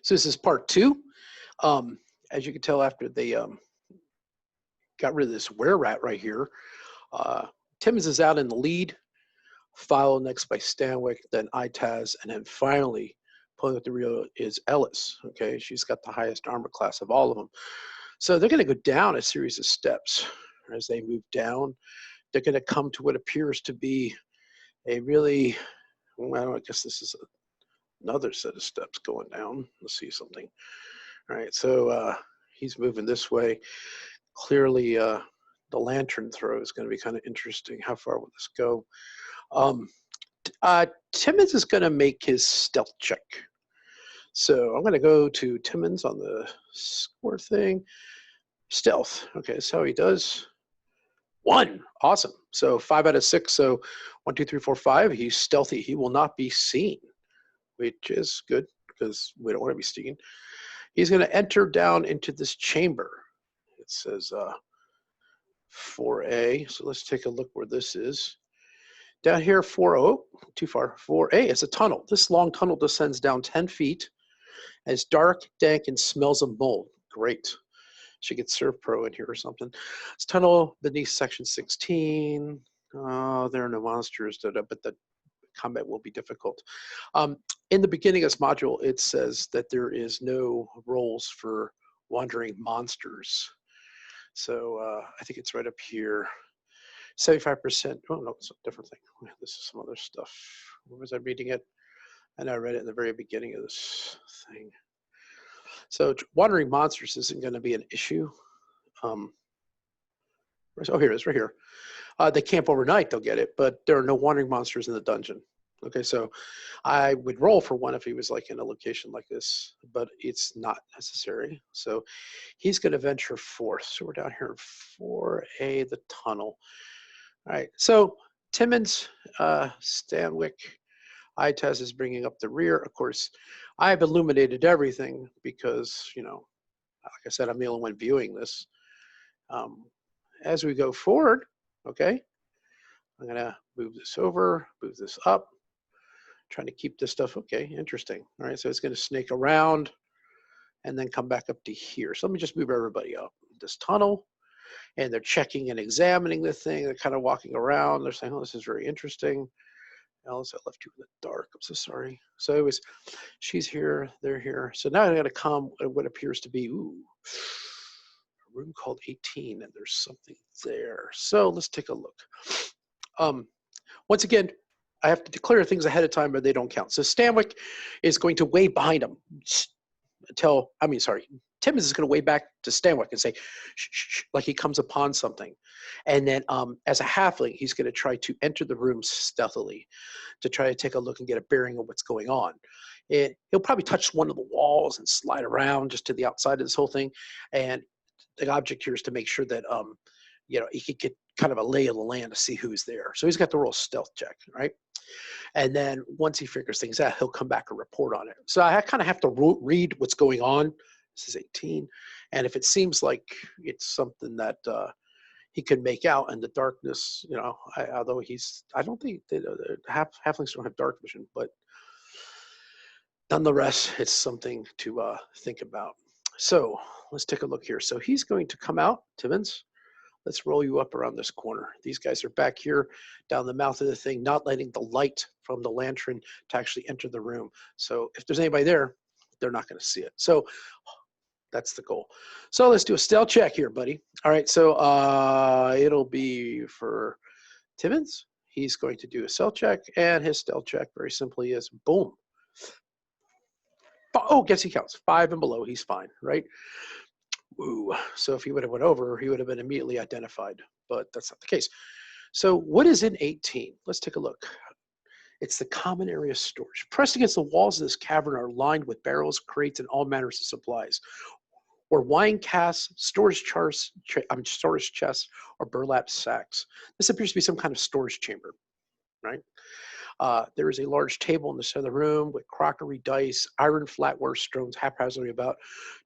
So this is part two. As you can tell, after they got rid of this Wererat right here, Timmons is out in the lead, followed next by Stanwyck, then Itaz, and then finally pulling up the rear is Ellis. Okay, she's got the highest armor class of all of them. So they're going to go down a series of steps. As they move down, they're going to come to what appears to be a really, well, I guess this is another set of steps going down. Let's see something. All right, so he's moving this way. Clearly, the lantern throw is going to be kind of interesting. How far will this go? Timmons is going to make his stealth check. So I'm going to go to Timmons on the score thing. Stealth. Okay, that's how he does. 1. Awesome. So 5 out of 6. So 1, 2, 3, 4, 5. He's stealthy. He will not be seen, which is good because we don't want to be seen. He's going to enter down into this chamber. It says 4A. So let's take a look where this is. Down here, 4A, too far. 4A is a tunnel. This long tunnel descends down 10 feet. And it's dark, dank, and smells of mold. Great. Should get Serve Pro in here or something. This tunnel beneath section 16. There are no monsters, but the combat will be difficult. In the beginning of this module, it says that there is no rolls for wandering monsters. So I think it's right up here. 75%. Oh, no, it's a different thing. This is some other stuff. Where was I reading it? And I read it in the very beginning of this thing. So wandering monsters isn't going to be an issue. Oh, here it is, right here. They camp overnight, they'll get it, but there are no wandering monsters in the dungeon. Okay, so I would roll for one if he was like in a location like this, but it's not necessary. So he's going to venture forth. So we're down here in 4A, the tunnel. All right, so Timmons, Stanwyck, Itaz is bringing up the rear. Of course, I've illuminated everything because, you know, like I said, I'm the only one viewing this. As we go forward, okay, I'm going to move this over, move this up, trying to keep this stuff, okay, interesting. All right, so it's going to snake around and then come back up to here. So let me just move everybody up this tunnel. And they're checking and examining the thing. They're kind of walking around. They're saying, oh, this is very interesting. Alice, I left you in the dark. I'm so sorry. So it was, she's here, they're here. So now I'm going to come at what appears to be, a room called 18, and there's something there. So let's take a look. Once again, I have to declare things ahead of time, but they don't count. So Stanwyck is going to wave behind him Timmons is going to wave back to Stanwyck and say, shh, shh, shh, like he comes upon something. And then as a halfling, he's going to try to enter the room stealthily to try to take a look and get a bearing of what's going on. He'll probably touch one of the walls and slide around just to the outside of this whole thing. And the object here is to make sure that, he could get kind of a lay of the land to see who's there. So he's got to roll a stealth check, right? And then once he figures things out, he'll come back and report on it. So I kind of have to read what's going on. This is 18. And if it seems like it's something that he can make out in the darkness, although I don't think halflings don't have dark vision, but nonetheless, it's something to think about. So let's take a look here. So he's going to come out, Timmons. Let's roll you up around this corner. These guys are back here down the mouth of the thing, not letting the light from the lantern to actually enter the room. So if there's anybody there, they're not going to see it. So that's the goal. So let's do a stealth check here, buddy. All right, so it'll be for Timmons. He's going to do a stealth check, and his stealth check very simply is boom. Oh, guess he counts. 5 and below, he's fine, right? Woo. So if he would have went over, he would have been immediately identified, but that's not the case. So what is in 18? Let's take a look. It's the common area storage. Pressed against the walls of this cavern are lined with barrels, crates, and all manners of supplies, or wine casks, storage chests, or burlap sacks. This appears to be some kind of storage chamber, right? There is a large table in the center of the room with crockery, dice, iron flatware strewn haphazardly about.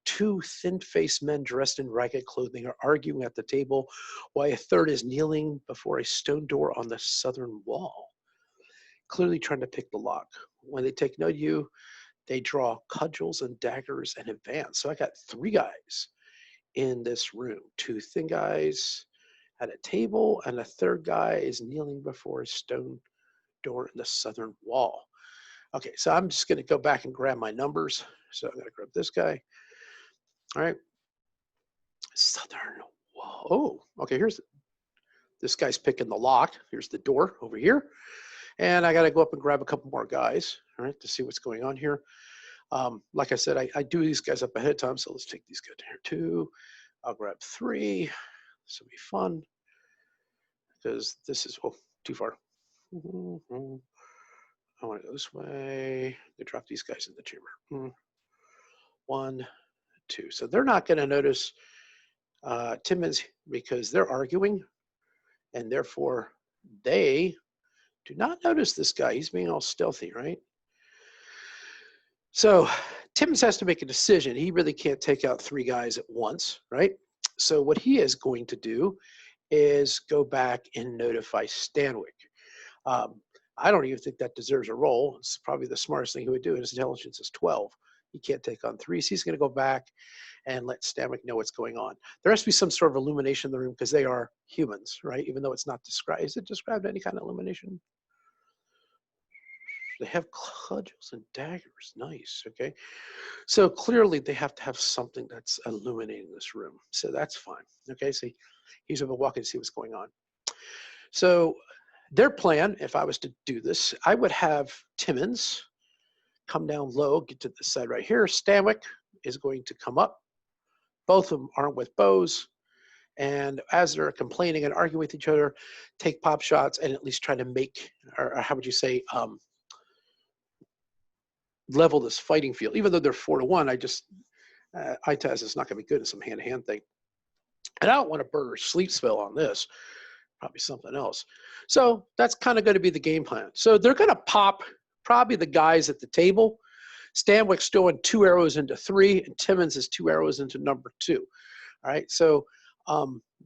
2 thin-faced men dressed in ragged clothing are arguing at the table, while a third is kneeling before a stone door on the southern wall, clearly trying to pick the lock. When they take note of you, They draw cudgels and daggers and advance. So I got 3 guys in this room. 2 thin guys at a table, and a 3rd guy is kneeling before a stone door in the southern wall. Okay, so I'm just going to go back and grab my numbers. So I'm going to grab this guy. All right. Southern wall. Oh, okay, here's this guy's picking the lock. Here's the door over here. And I got to go up and grab a couple more guys, all right, to see what's going on here. Like I said, I do these guys up ahead of time. So let's take these guys here too. I'll grab 3. This will be fun because this is, oh, too far. I want to go this way. They drop these guys in the chamber. 1, 2. So they're not going to notice Timmons because they're arguing, and therefore they do not notice this guy. He's being all stealthy, right? So Timmons has to make a decision. He really can't take out 3 guys at once, right? So what he is going to do is go back and notify Stanwyck. I don't even think that deserves a roll. It's probably the smartest thing he would do. His intelligence is 12. He can't take on 3. So he's going to go back and let Stanwyck know what's going on. There has to be some sort of illumination in the room because they are humans, right? Even though it's not described. Is it described any kind of illumination? They have cudgels and daggers. Nice. Okay. So clearly they have to have something that's illuminating this room. So that's fine. Okay. So he's going to walk and see what's going on. So their plan, if I was to do this, I would have Timmons come down low, get to this side right here. Stanwyck is going to come up. Both of them armed with bows. And as they're complaining and arguing with each other, take pop shots and at least try to make, or how would you say, level this fighting field. Even though they're 4-1, I just, ITAS is not going to be good at some hand-to-hand thing. And I don't want to burn a sleep spell on this. Probably something else. So that's kind of going to be the game plan. So they're going to pop probably the guys at the table. Stanwyck's doing 2 arrows into 3, and Timmons is 2 arrows into number 2. All right, so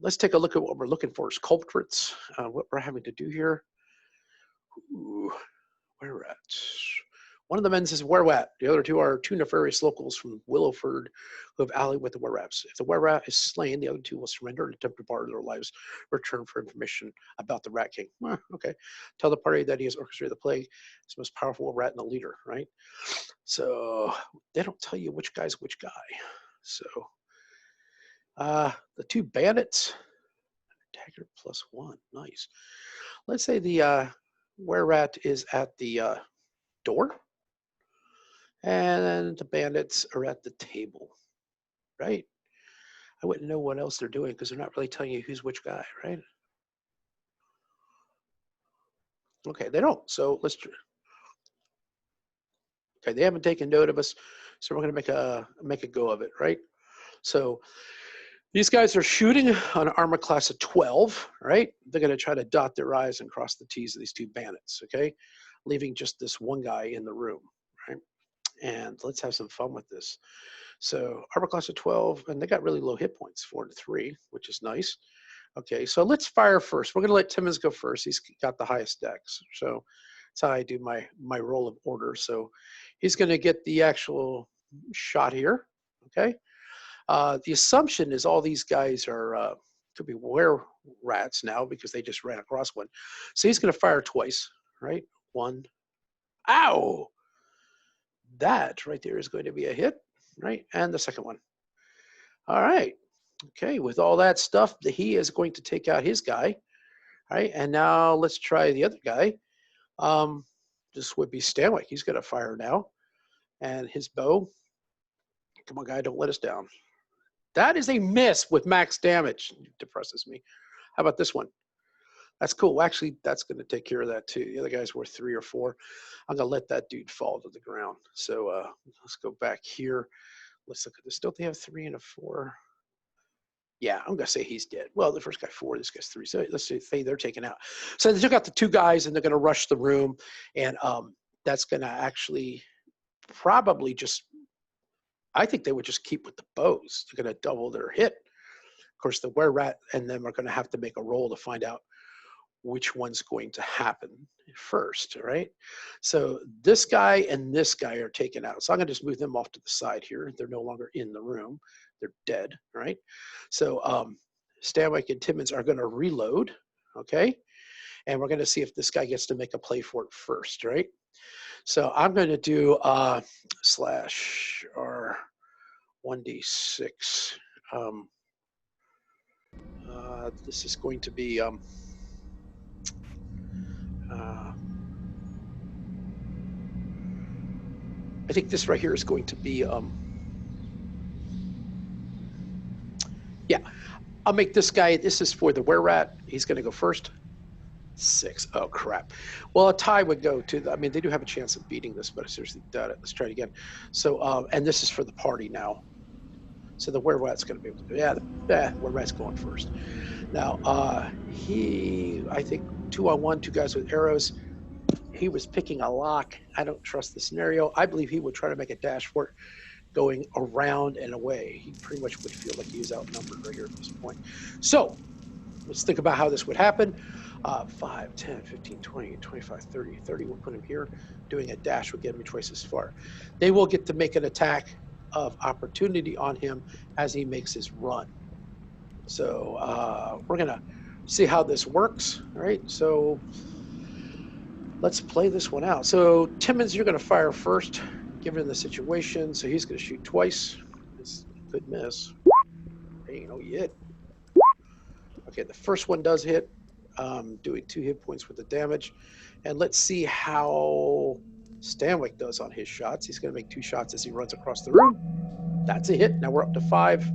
let's take a look at what we're looking for as culprits, what we're having to do here. Ooh, Wererat. One of the men says Wererat. The other 2 are 2 nefarious locals from Willowford who have allied with the Wererats. If the Wererat is slain, the other 2 will surrender and attempt to bar their lives, return for information about the Rat King. Okay. Tell the party that he has orchestrated the plague. He's the most powerful rat and the leader, right? So they don't tell you which guy's which guy. So the 2 bandits, dagger +1. Nice. Let's say the Wererat is at the door. And the bandits are at the table, right? I wouldn't know what else they're doing because they're not really telling you who's which guy, right? Okay, they don't. So let's. Okay, they haven't taken note of us, so we're going to make a go of it, right? So these guys are shooting on an armor class of 12, right? They're going to try to dot their I's and cross the T's of these 2 bandits, okay? Leaving just this one guy in the room, right? And let's have some fun with this. So armor class of 12, and they got really low hit points, 4-3, which is nice. Okay, so let's fire first. We're going to let Timmons go first. He's got the highest dex. So that's how I do my roll of order. So he's going to get the actual shot here, okay? The assumption is all these guys are, could be Wererats now because they just ran across one. So he's going to fire twice, right? 1. Ow! That right there is going to be a hit, right? And the second one. All right. Okay, with all that stuff, he is going to take out his guy. All right, and now let's try the other guy. This would be Stanwyck. He's going to fire now. And his bow. Come on, guy, don't let us down. That is a miss with max damage. It depresses me. How about this one? That's cool. Actually, that's going to take care of that too. The other guy's worth 3 or 4. I'm going to let that dude fall to the ground. So let's go back here. Let's look at this. Don't they have 3 and a 4? Yeah, I'm going to say he's dead. Well, the first guy 4, this guy's 3. So let's say they're taken out. So they took out the 2 guys, and they're going to rush the room. And that's going to actually probably just, I think they would just keep with the bows. They're going to double their hit. Of course, the Wererat and them are going to have to make a roll to find out which one's going to happen first, all right? So this guy and this guy are taken out. So I'm gonna just move them off to the side here. They're no longer in the room. They're dead, all right? So Stanwyck and Timmons are gonna reload, okay? And we're gonna see if this guy gets to make a play for it first, right? So I'm gonna do slash R 1d6. This is going to be I think this right here is going to be yeah, I'll make this guy, this is for the Wererat. He's gonna go first. 6. Oh crap. Well, a tie would go to the, I mean, they do have a chance of beating this, but I seriously doubt it. Let's try it again. So and this is for the party now. So the Wererat's gonna be able to do, yeah, the Wererat's going first. Now he, I think 2-on-1, 2 guys with arrows. He was picking a lock. I don't trust the scenario. I believe he would try to make a dash for it going around and away. He pretty much would feel like he was outnumbered right here at this point. So let's think about how this would happen. 5, 10, 15, 20, 25, 30, 30. We'll put him here. Doing a dash would get him twice as far. They will get to make an attack of opportunity on him as he makes his run. So we're gonna see how this works. All right, so let's play this one out. So Timmons, you're gonna fire first, given the situation. So he's gonna shoot twice. This could miss. Hey, no, you hit. Okay, the first one does hit. Doing 2 hit points with the damage. And let's see how Stanwyck does on his shots. He's gonna make 2 shots as he runs across the room. That's a hit. Now we're up to 5.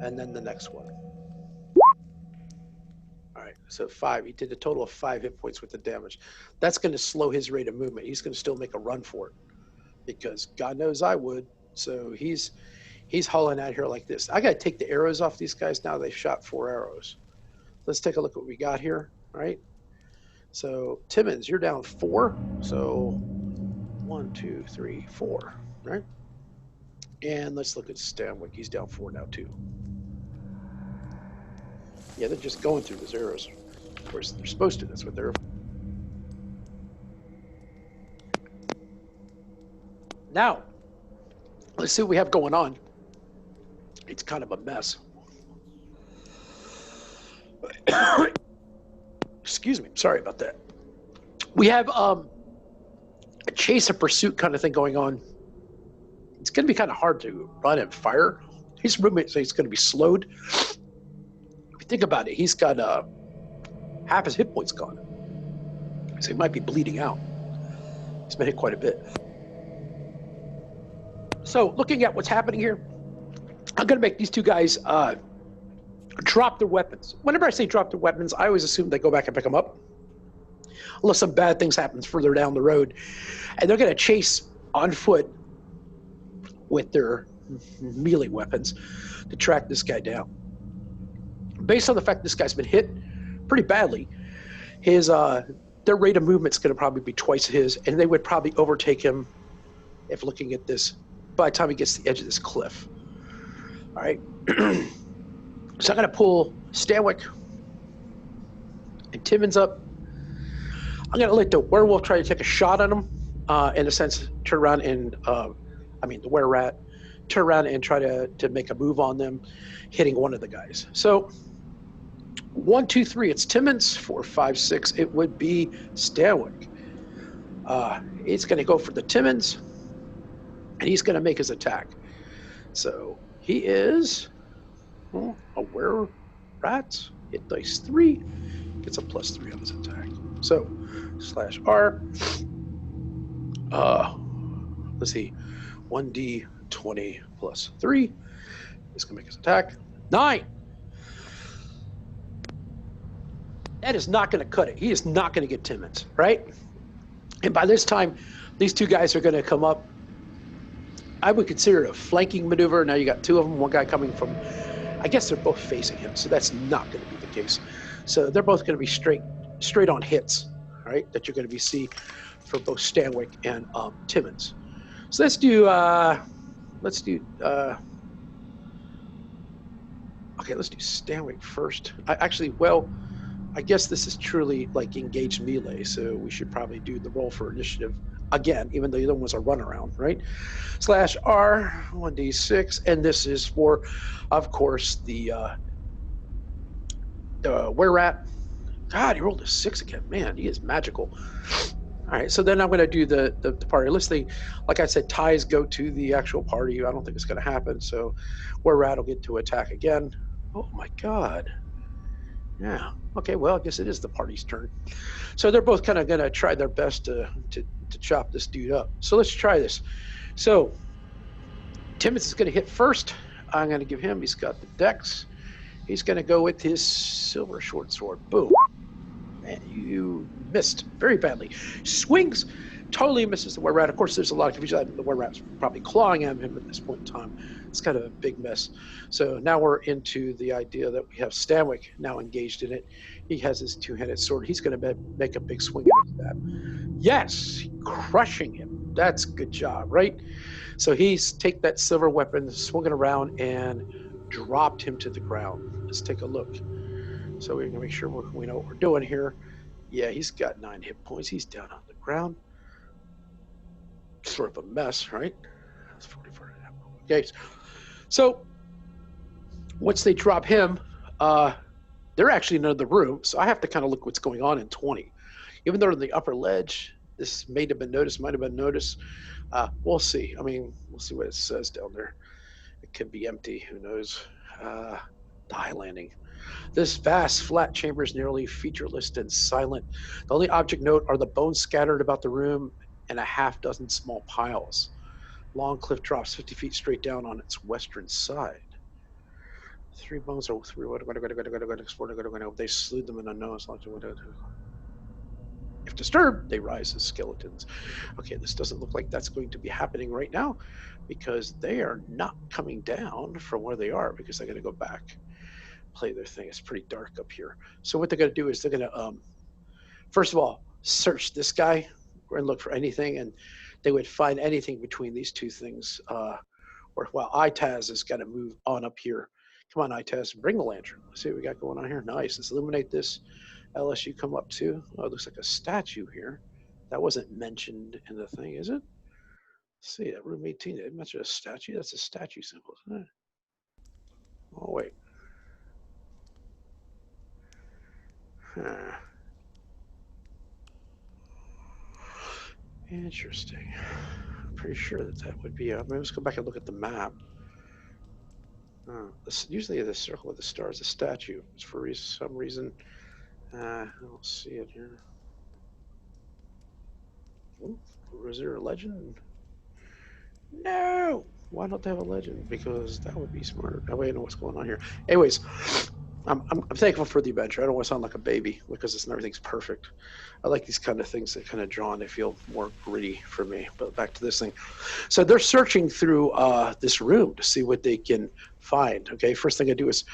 And then the next one. All right, so 5. He did a total of 5 hit points with the damage. That's gonna slow his rate of movement. He's gonna still make a run for it because God knows I would. So he's hauling out here like this. I gotta take the arrows off these guys now. They've shot 4 arrows. Let's take a look at what we got here, all right? So Timmons, you're down 4. So 1, 2, 3, 4, right? And let's look at Stanwyck. He's down 4 now too. Yeah, they're just going through those arrows. Of course, they're supposed to. That's what they're. Now, let's see what we have going on. It's kind of a mess. Excuse me. Sorry about that. We have a chase and pursuit kind of thing going on. It's going to be kind of hard to run and fire. His roommate says he's going to be slowed. If you think about it, he's got half his hit points gone. So he might be bleeding out. He's been hit quite a bit. So looking at what's happening here, I'm going to make these 2 guys drop their weapons. Whenever I say drop their weapons, I always assume they go back and pick them up, unless some bad things happen further down the road. And they're going to chase on foot with their melee weapons to track this guy down. Based on the fact this guy's been hit pretty badly, his their rate of movement's going to probably be twice his, and they would probably overtake him if looking at this by the time he gets to the edge of this cliff. All right. So I'm going to pull Stanwyck and Timmons up. I'm going to let the werewolf try to take a shot on him, in a sense, turn around and, the Wererat, turn around and try to make a move on them, hitting one of the guys. So 1, 2, 3, it's Timmons. 4, 5, 6, it would be Stanwyck. He's going to go for the Timmons, and he's going to make his attack. So he is a Wererat. Hit dice 3, gets a +3 on his attack. So /R. Let's see, 1d20 + 3. He's gonna make his attack. 9. That is not gonna cut it. He is not gonna get Timmons, right? And by this time, these 2 guys are gonna come up. I would consider it a flanking maneuver. Now you got 2 of them, one guy coming from, I guess they're both facing him, so that's not going to be the case. So they're both going to be straight on hits, all right, that you're going to see for both Stanwyck and Timmons. So let's do Okay, let's do Stanwyck first. I guess this is truly like engaged melee, so we should probably do the roll for initiative again, even though the other one's a runaround, right? /R, 1d6, and this is for, of course, the Wererat. God, he rolled a 6 again. Man, he is magical. All right, so then I'm going to do the party listing. Like I said, ties go to the actual party. I don't think it's going to happen, so Wererat will get to attack again. Oh my God. Yeah. Okay, well, I guess it is the party's turn. So they're both kind of going to try their best to chop this dude up. So let's try this. So Timmons is going to hit first. I'm going to give him, he's got the dex. He's going to go with his silver short sword. Boom. Man, you missed very badly. Swings, totally misses the Wererat. Of course, there's a lot of confusion. The Wererat's probably clawing at him at this point in time. It's kind of a big mess. So now we're into the idea that we have Stanwyck now engaged in it. He has his two-handed sword. He's going to make a big swing at that. Yes, crushing him. That's a good job, right? So he's take that silver weapon, swung it around, and dropped him to the ground. Let's take a look. So we're going to make sure we know what we're doing here. Yeah, he's got 9 hit points. He's down on the ground. Sort of a mess, right? That's 44. Okay. So once they drop him, they're actually in another room. So I have to kind of look what's going on in 20. Even though they're on the upper ledge, this may have been noticed, might have been noticed. We'll see. I mean, we'll see what it says down there. It could be empty. Who knows? The high landing. This vast, flat chamber is nearly featureless and silent. The only object note are the bones scattered about the room and a half-dozen small piles. Long cliff drops 50 feet straight down on its western side. 3 bones are through. They slewed them in a nose. If disturbed, they rise as skeletons. Okay, this doesn't look like that's going to be happening right now because they are not coming down from where they are because they're going to go back. Play their thing. It's pretty dark up here. So what they're going to do is they're going to, first of all, search this guy and look for anything, and they would find anything between these two things. Or while Itaz is going to move on up here. Come on, Itaz, bring the lantern. Let's see what we got going on here. Nice. Let's illuminate this. LSU come up too. Oh, it looks like a statue here. That wasn't mentioned in the thing, is it? Let's see, at room 18, they mentioned a statue. That's a statue symbol, isn't it? Oh, wait. Huh. Interesting. I'm pretty sure that would be. Let's go back and look at the map. Usually the circle with the star is a statue. It's for some reason. I don't see it here. Ooh, is there a legend? No! Why don't they have a legend? Because that would be smart. That way I know what's going on here. Anyways, I'm thankful for the adventure. I don't want to sound like a baby because everything's perfect. I like these kind of things that kind of draw and they feel more gritty for me. But back to this thing. So they're searching through this room to see what they can find. Okay, first thing I do is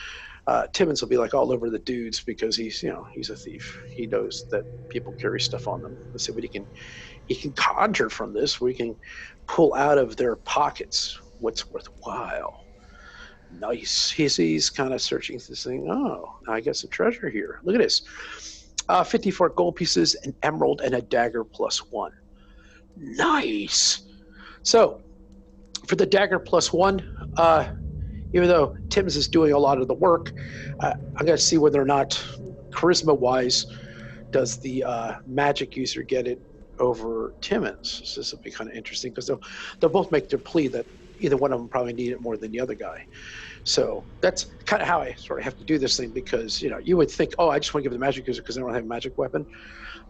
Timmons will be like all over the dudes because he's a thief. He knows that people carry stuff on them. Let's see what he can conjure from this. We can pull out of their pockets what's worthwhile. Nice. He's kind of searching this thing. Oh, I got some treasure here. Look at this. 54 gold pieces, an emerald, and a dagger +1. Nice. So for the dagger +1, even though Timmons is doing a lot of the work, I'm going to see whether or not, charisma-wise, does the magic user get it over Timmons. So this will be kind of interesting because they'll both make their plea that either one of them probably need it more than the other guy. So that's kind of how I sort of have to do this thing because, you would think, oh, I just want to give the magic user because they don't have a magic weapon.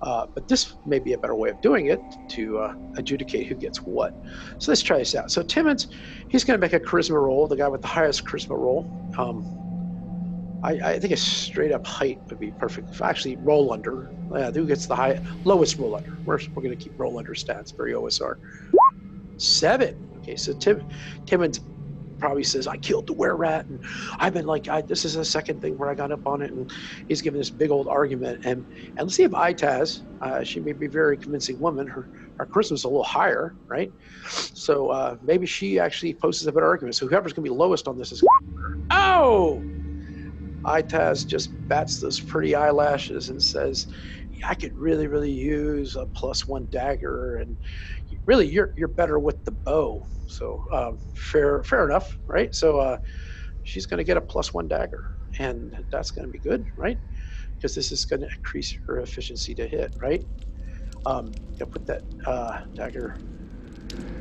But this may be a better way of doing it to adjudicate who gets what. So let's try this out. So Timmons, he's going to make a charisma roll, the guy with the highest charisma roll. I think a straight up height would be perfect. Actually, roll under. Who gets the lowest roll under? We're going to keep roll under stats, very OSR. 7. Okay, so Timmons probably says, I killed the Wererat, and I've been like, this is a second thing where I got up on it, and he's giving this big old argument. And let's see if Itaz, she may be a very convincing woman, her charisma's a little higher, right? So maybe she actually poses a better argument. So whoever's going to be lowest on this is, oh, Itaz just bats those pretty eyelashes and says, I could really, really use a +1 dagger, and really, you're better with the bow. So fair enough, right? So she's going to get a +1 dagger, and that's going to be good, right? Because this is going to increase her efficiency to hit, right? Gonna put that dagger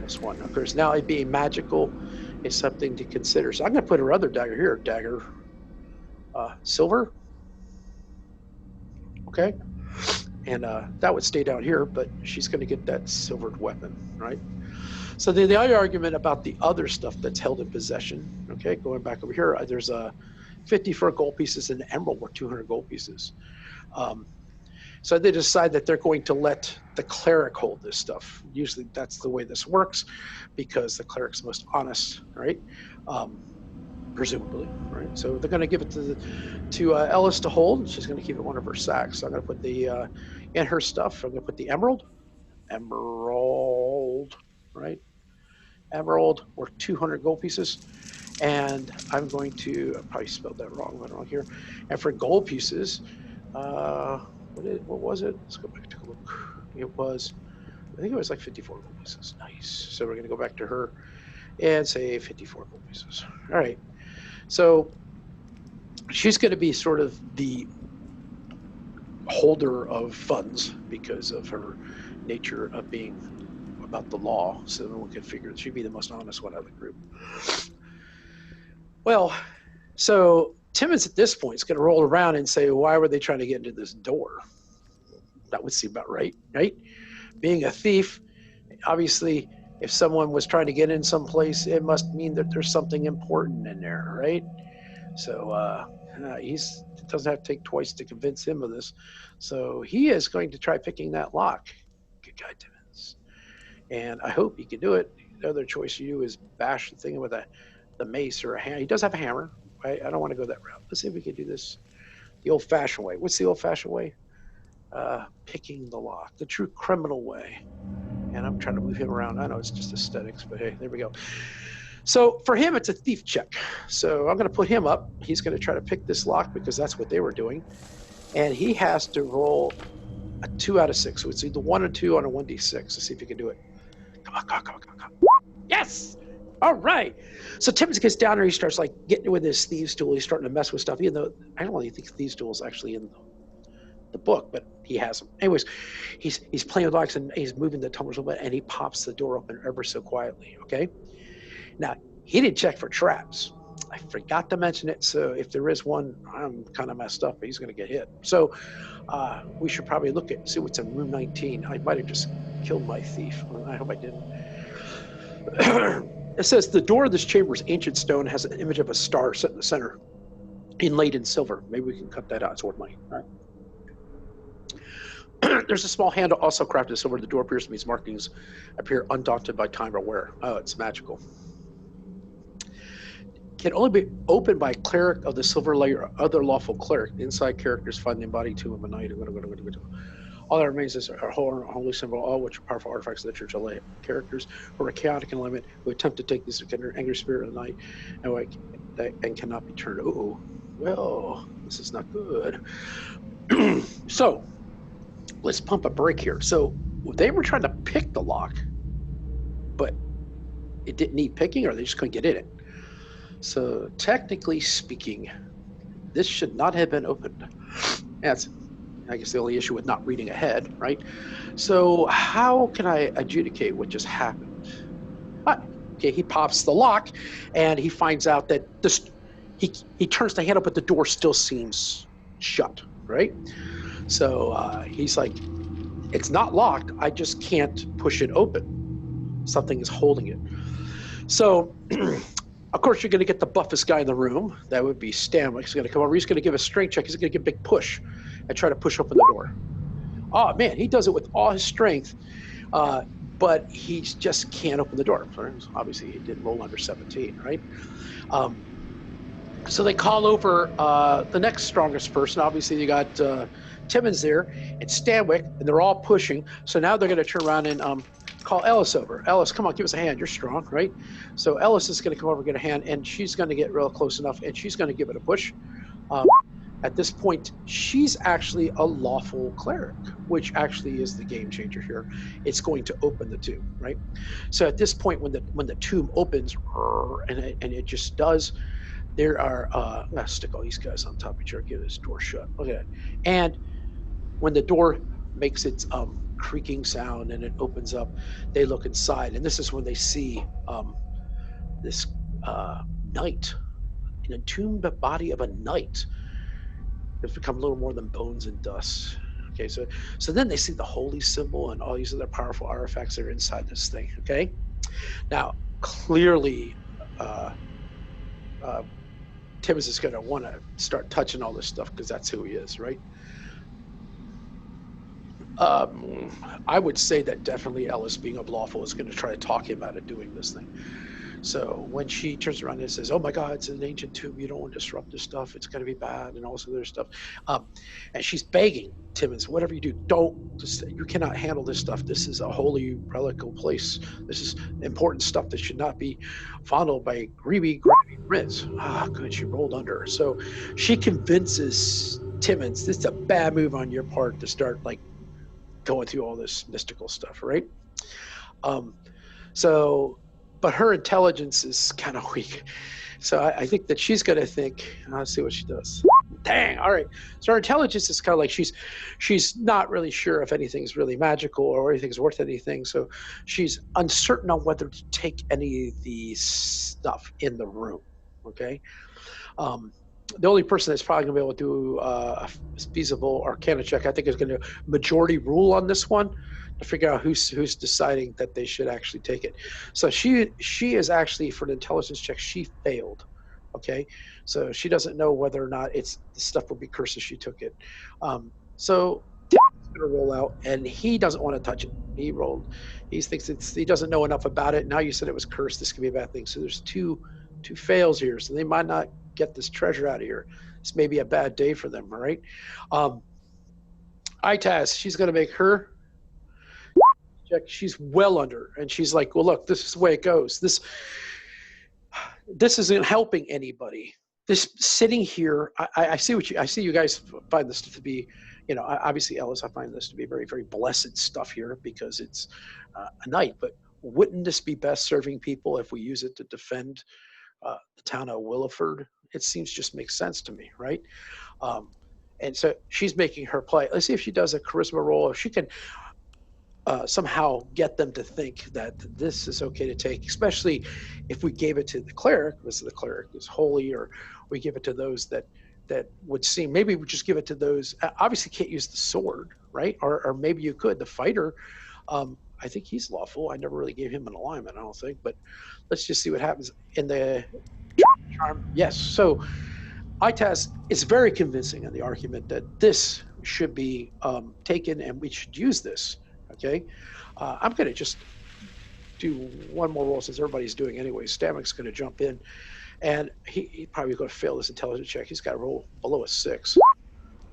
+1. Of course, now it being magical is something to consider. So I'm going to put her other dagger here, dagger silver. Okay. And that would stay down here, but she's going to get that silvered weapon, right? So then the other argument about the other stuff that's held in possession, okay, going back over here, there's 54 gold pieces and an emerald worth 200 gold pieces. So they decide that they're going to let the cleric hold this stuff. Usually that's the way this works because the cleric's most honest, right? Presumably, right? So they're going to give it to Ellis to hold. She's going to keep it in one of her sacks. So I'm going to put the in her stuff. I'm going to put the emerald, right? Emerald or 200 gold pieces, and I'm going to I probably spelled that wrong here. And for gold pieces, what was it? Let's go back and take a look. I think it was like 54 gold pieces. Nice. So we're going to go back to her and say 54 gold pieces. All right. So she's going to be sort of the holder of funds because of her nature of being about the law. So no one can figure she'd be the most honest one out of the group. Well, so Timmons at this point is going to roll around and say, why were they trying to get into this door? That would seem about right? Being a thief, obviously, if someone was trying to get in someplace, it must mean that there's something important in there, right? So it doesn't have to take twice to convince him of this. So he is going to try picking that lock. Good guy, Timmons. And I hope he can do it. The other choice you do is bash the thing with the mace or a hammer. He does have a hammer. Right? I don't want to go that route. Let's see if we can do this the old-fashioned way. What's the old-fashioned way? Picking the lock, the true criminal way. And I'm trying to move him around. I know it's just aesthetics, but hey, there we go. So for him, it's a thief check. So I'm going to put him up. He's going to try to pick this lock because that's what they were doing. And he has to roll a 2 out of 6. So it's either 1 or 2 on a 1d6. Let's see if he can do it. Come on. Yes! All right. So Timmons gets down there. He starts like getting with his thieves tool. He's starting to mess with stuff, even though I don't really think thieves tool is actually in the book, but he has them. Anyways, he's playing with locks and he's moving the tumblers a little bit, and he pops the door open ever so quietly. Okay. Now he didn't check for traps. I forgot to mention it. So if there is one, I'm kind of messed up. But he's going to get hit. So we should probably see what's in room 19. I might have just killed my thief. I hope I didn't. It says the door of this chamber's ancient stone has an image of a star set in the center, inlaid in silver. Maybe we can cut that out. It's worth money. All right. There's a small handle also crafted in silver. The door appears to be its markings appear undaunted by time or wear. Oh, it's magical. Can only be opened by a cleric of the silver layer or other lawful cleric. Inside characters find the embodied tomb of a knight. All that remains is a holy symbol, all which are powerful artifacts of the Church of characters who are chaotic and limit, who attempt to take this angry spirit of the night and cannot be turned. Oh, well, this is not good. So let's pump a break here. So they were trying to pick the lock, but it didn't need picking, or they just couldn't get in it. So technically speaking, this should not have been opened. That's, I guess, the only issue with not reading ahead, right? So how can I adjudicate what just happened? Okay, he pops the lock, and he finds out that he turns the handle, but the door still seems shut, right? So he's like, it's not locked. I just can't push it open. Something is holding it. So, of course, you're going to get the buffest guy in the room. That would be Stanwick. He's going to come over. He's going to give a strength check. He's going to give a big push and try to push open the door. Oh, man, he does it with all his strength, but he just can't open the door. Obviously, he didn't roll under 17, right? So they call over the next strongest person. Obviously, you got Timmons there and Stanwick, and they're all pushing. So now they're going to turn around and call Ellis over. Ellis, come on, give us a hand. You're strong, right? So Ellis is going to come over and get a hand, and she's going to get real close enough, and she's going to give it a push. At this point, she's actually a lawful cleric, which actually is the game changer here. It's going to open the tomb, right? So at this point, when the tomb opens, and it just does, there are let's stick all these guys on top of each other, get this door shut. Look at that. And when the door makes its creaking sound and it opens up, they look inside, and this is when they see this knight, an entombed body of a knight. It's become little more than bones and dust. Okay, so then they see the holy symbol and all these other powerful artifacts that are inside this thing. Okay, now clearly, uh, uh, Timmons is going to want to start touching all this stuff because that's who he is, right? I would say that definitely Ellis, being a lawful, is going to try to talk him out of doing this thing. So when she turns around and says, "Oh my God, it's an ancient tomb. You don't want to disrupt this stuff. It's going to be bad," and all this other stuff, and she's begging Timmons, "Whatever you do, you cannot handle this stuff. This is a holy relical place. This is important stuff that should not be fondled by greedy Riz." Ah, good. She rolled under. So she convinces Timmons, "This is a bad move on your part to start like going through all this mystical stuff, right?" But her intelligence is kind of weak. So I think that she's going to think, let's see what she does. Dang, all right. So her intelligence is kind of like she's not really sure if anything's really magical or anything's worth anything. So she's uncertain on whether to take any of the stuff in the room, okay? The only person that's probably going to be able to do a feasible arcana check, I think, is going to majority rule on this one to figure out who's deciding that they should actually take it. So she is actually, for an intelligence check, she failed. Okay, so she doesn't know whether or not the stuff will be cursed if she took it. So he's going to roll out, and he doesn't want to touch it. He thinks he doesn't know enough about it. Now you said it was cursed. This could be a bad thing. So there's two fails here. So they might not get this treasure out of here. This may be a bad day for them. All right. Itaz, she's going to make her check. She's well under, and she's like, "Well, look, this is the way it goes. This isn't helping anybody. This sitting here, I see you guys find this to be, obviously, Ellis, I find this to be very, very blessed stuff here because it's a night. But wouldn't this be best serving people if we use it to defend the town of Williford? It seems just makes sense to me, right?" And so she's making her play. Let's see if she does a charisma roll. If she can somehow get them to think that this is okay to take, especially if we gave it to the cleric, because the cleric is holy, or we give it to those that would seem, maybe we just give it to those, obviously can't use the sword, right? Or maybe you could, the fighter, I think he's lawful. I never really gave him an alignment, I don't think, but let's just see what happens in the charm. Yes, so Itaz is very convincing in the argument that this should be taken and we should use this. Okay, I'm going to just do one more roll since everybody's doing anyway. Stamik's going to jump in, and he probably going to fail this intelligence check. He's got to roll below a 6.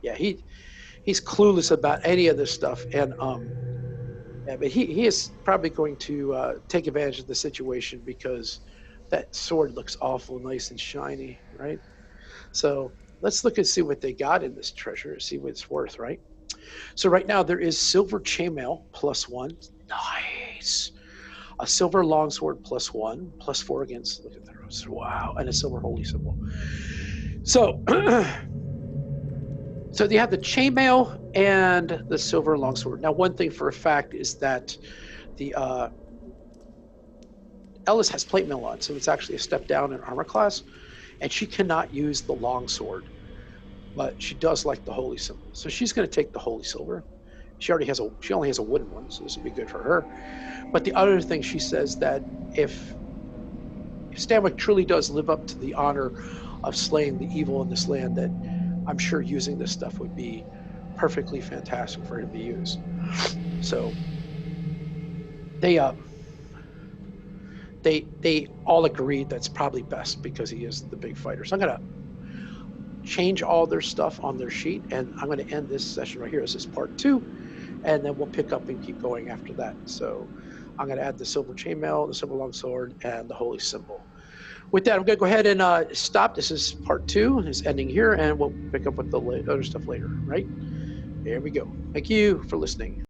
Yeah, he's clueless about any of this stuff, and yeah, but he is probably going to take advantage of the situation because that sword looks awful nice and shiny, right? So let's look and see what they got in this treasure, see what it's worth, right? So right now there is silver chainmail +1. Nice. A silver longsword +1, +4 against, look at that. Wow. And a silver holy symbol. So, so you have the chainmail and the silver longsword. Now, one thing for a fact is that the Ellis has plate mail on, so it's actually a step down in armor class, and she cannot use the longsword, but she does like the holy symbol. So she's going to take the holy silver. She only has a wooden one, so this will be good for her. But the other thing she says that if Stanwyck truly does live up to the honor of slaying the evil in this land, that I'm sure using this stuff would be perfectly fantastic for him to use. So they all agreed that's probably best because he is the big fighter. So I'm going to change all their stuff on their sheet, and I'm going to end this session right here. This is part 2, and then we'll pick up and keep going after that. So I'm going to add the silver chainmail, the silver longsword, and the holy symbol. With that, I'm going to go ahead and stop. This is part 2. It's ending here, and we'll pick up with the other stuff later, right? There we go. Thank you for listening.